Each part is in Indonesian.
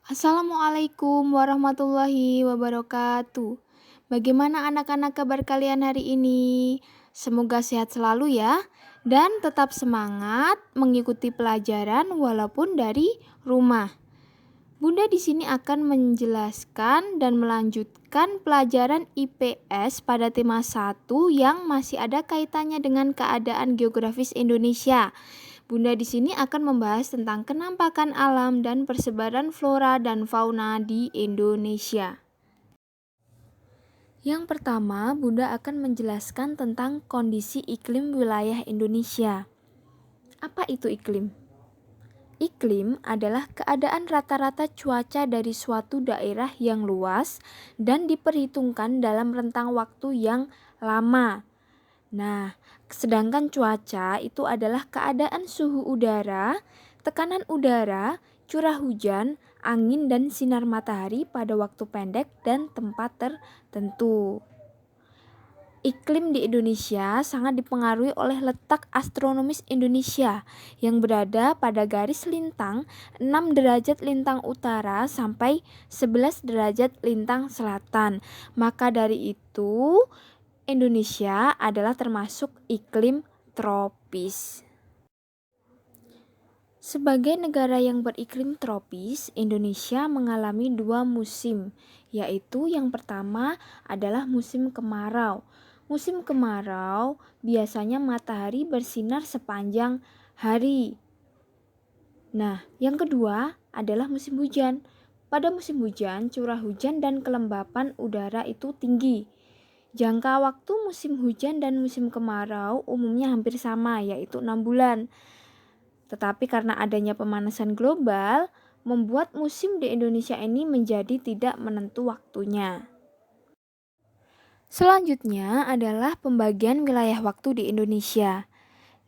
Assalamualaikum warahmatullahi wabarakatuh. Bagaimana anak-anak kabar kalian hari ini? Semoga sehat selalu ya dan tetap semangat mengikuti pelajaran walaupun dari rumah. Bunda di sini akan menjelaskan dan melanjutkan pelajaran IPS pada tema 1 yang masih ada kaitannya dengan keadaan geografis Indonesia. Bunda di sini akan membahas tentang kenampakan alam dan persebaran flora dan fauna di Indonesia. Yang pertama, Bunda akan menjelaskan tentang kondisi iklim wilayah Indonesia. Apa itu iklim? Iklim adalah keadaan rata-rata cuaca dari suatu daerah yang luas dan diperhitungkan dalam rentang waktu yang lama. Nah, sedangkan cuaca itu adalah keadaan suhu udara, tekanan udara, curah hujan, angin dan sinar matahari pada waktu pendek dan tempat tertentu. Iklim di Indonesia sangat dipengaruhi oleh letak astronomis Indonesia yang berada pada garis lintang 6 derajat lintang utara sampai 11 derajat lintang selatan. Maka dari itu, Indonesia adalah termasuk iklim tropis. Sebagai negara yang beriklim tropis, Indonesia mengalami 2 musim, yaitu yang pertama adalah musim kemarau. Musim kemarau biasanya matahari bersinar sepanjang hari. Nah, yang kedua adalah musim hujan. Pada musim hujan, curah hujan dan kelembapan udara itu tinggi. Jangka waktu musim hujan dan musim kemarau umumnya hampir sama, yaitu 6 bulan. Tetapi karena adanya pemanasan global, membuat musim di Indonesia ini menjadi tidak menentu waktunya. Selanjutnya adalah pembagian wilayah waktu di Indonesia.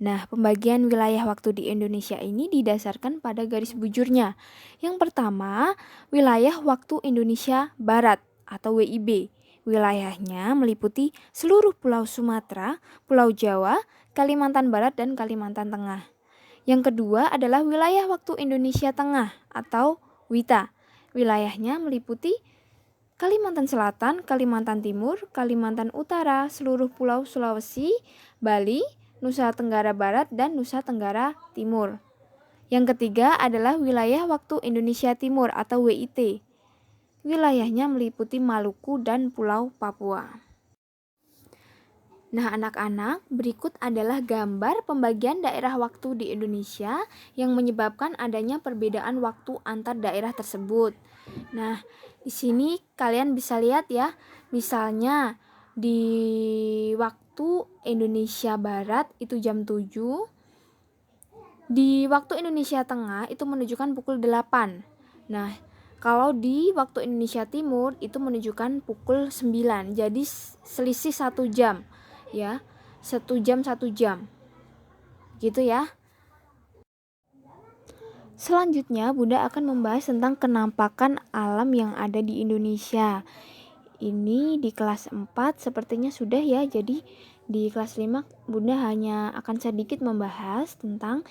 Nah, pembagian wilayah waktu di Indonesia ini didasarkan pada garis bujurnya. Yang pertama, wilayah waktu Indonesia Barat atau WIB. Wilayahnya meliputi seluruh Pulau Sumatera, Pulau Jawa, Kalimantan Barat, dan Kalimantan Tengah. Yang kedua adalah wilayah waktu Indonesia Tengah atau WITA. Wilayahnya meliputi Kalimantan Selatan, Kalimantan Timur, Kalimantan Utara, seluruh Pulau Sulawesi, Bali, Nusa Tenggara Barat, dan Nusa Tenggara Timur. Yang ketiga adalah wilayah waktu Indonesia Timur atau WIT. Wilayahnya meliputi Maluku dan Pulau Papua. Nah, anak-anak, berikut adalah gambar pembagian daerah waktu di Indonesia yang menyebabkan adanya perbedaan waktu antar daerah tersebut. Nah, di sini kalian bisa lihat ya, misalnya di waktu Indonesia Barat itu jam 7, di waktu Indonesia Tengah itu menunjukkan pukul 8. Nah, kalau di waktu Indonesia Timur itu menunjukkan pukul 9, jadi selisih 1 jam. Ya, 1 jam gitu ya. Selanjutnya Bunda akan membahas tentang kenampakan alam yang ada di Indonesia. Ini di kelas 4 sepertinya sudah ya. Jadi di kelas 5 Bunda hanya akan sedikit membahas tentang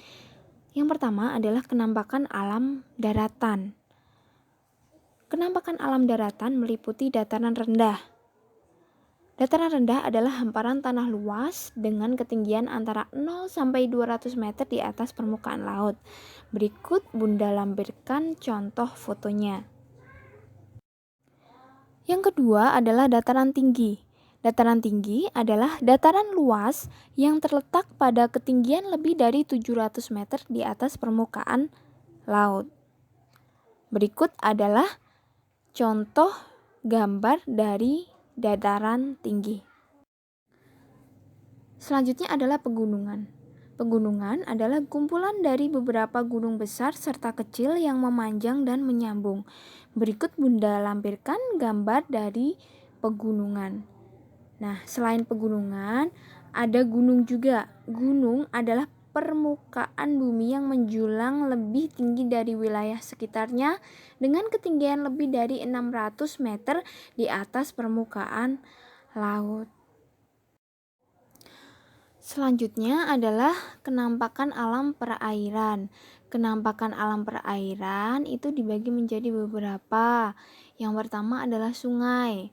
yang pertama adalah kenampakan alam daratan. Kenampakan alam daratan meliputi dataran rendah. Dataran rendah adalah hamparan tanah luas dengan ketinggian antara 0 sampai 200 meter di atas permukaan laut. Berikut Bunda lampirkan contoh fotonya. Yang kedua adalah dataran tinggi. Dataran tinggi adalah dataran luas yang terletak pada ketinggian lebih dari 700 meter di atas permukaan laut. Berikut adalah contoh gambar dari dataran tinggi. Selanjutnya adalah pegunungan. Pegunungan adalah kumpulan dari beberapa gunung besar serta kecil yang memanjang dan menyambung. Berikut Bunda lampirkan gambar dari pegunungan. Nah, selain pegunungan, ada gunung juga. Gunung adalah permukaan bumi yang menjulang lebih tinggi dari wilayah sekitarnya dengan ketinggian lebih dari 600 meter di atas permukaan laut. Selanjutnya adalah kenampakan alam perairan. Kenampakan alam perairan itu dibagi menjadi beberapa. Yang pertama adalah sungai.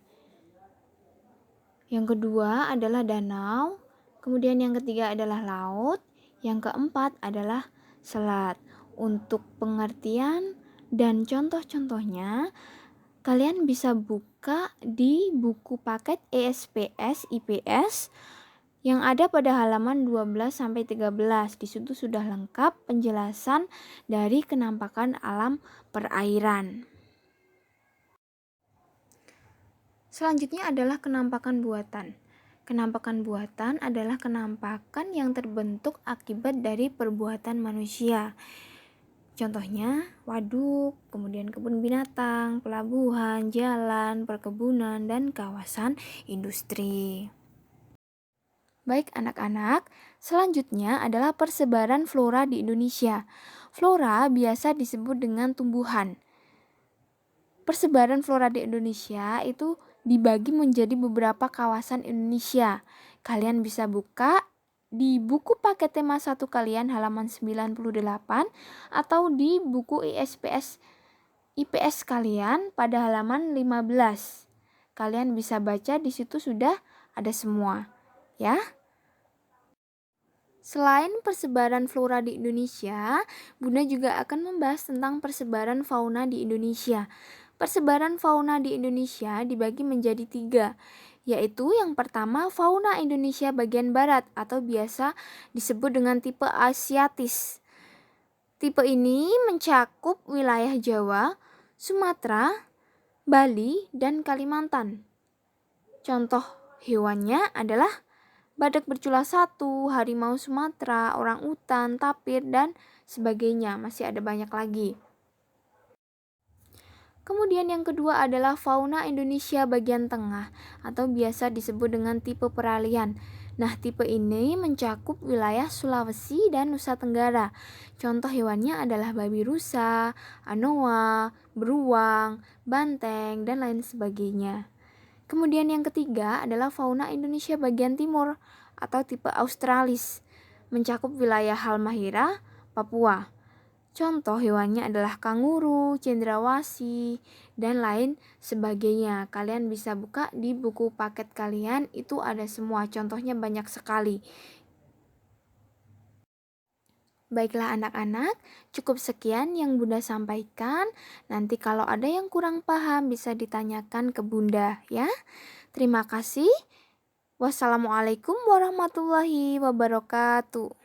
Yang kedua adalah danau. Kemudian yang ketiga adalah laut. Yang keempat adalah selat. Untuk pengertian dan contoh-contohnya, kalian bisa buka di buku paket ESPS IPS yang ada pada halaman 12 sampai 13. Di situ sudah lengkap penjelasan dari kenampakan alam perairan. Selanjutnya adalah kenampakan buatan. Kenampakan buatan adalah kenampakan yang terbentuk akibat dari perbuatan manusia. Contohnya waduk, kemudian kebun binatang, pelabuhan, jalan, perkebunan, dan kawasan industri. Baik anak-anak, selanjutnya adalah persebaran flora di Indonesia. Flora biasa disebut dengan tumbuhan. Persebaran flora di Indonesia itu dibagi menjadi beberapa kawasan Indonesia. Kalian bisa buka di buku paket tema 1 kalian halaman 98 atau di buku IPS kalian pada halaman 15. Kalian bisa baca di situ sudah ada semua, ya. Selain persebaran flora di Indonesia, Bunda juga akan membahas tentang persebaran fauna di Indonesia. Persebaran fauna di Indonesia dibagi menjadi 3, yaitu yang pertama fauna Indonesia bagian barat atau biasa disebut dengan tipe Asiatis. Tipe ini mencakup wilayah Jawa, Sumatera, Bali, dan Kalimantan. Contoh hewannya adalah badak bercula 1, harimau Sumatera, orang utan, tapir, dan sebagainya. Masih ada banyak lagi. Kemudian yang kedua adalah fauna Indonesia bagian tengah atau biasa disebut dengan tipe peralihan. Nah, tipe ini mencakup wilayah Sulawesi dan Nusa Tenggara. Contoh hewannya adalah babi rusa, anoa, beruang, banteng, dan lain sebagainya. Kemudian yang ketiga adalah fauna Indonesia bagian timur atau tipe Australis, mencakup wilayah Halmahera, Papua. Contoh hewannya adalah kanguru, cendrawasih, dan lain sebagainya. Kalian bisa buka di buku paket kalian, itu ada semua, contohnya banyak sekali. Baiklah anak-anak, cukup sekian yang Bunda sampaikan. Nanti kalau ada yang kurang paham bisa ditanyakan ke Bunda ya. Terima kasih. Wassalamualaikum warahmatullahi wabarakatuh.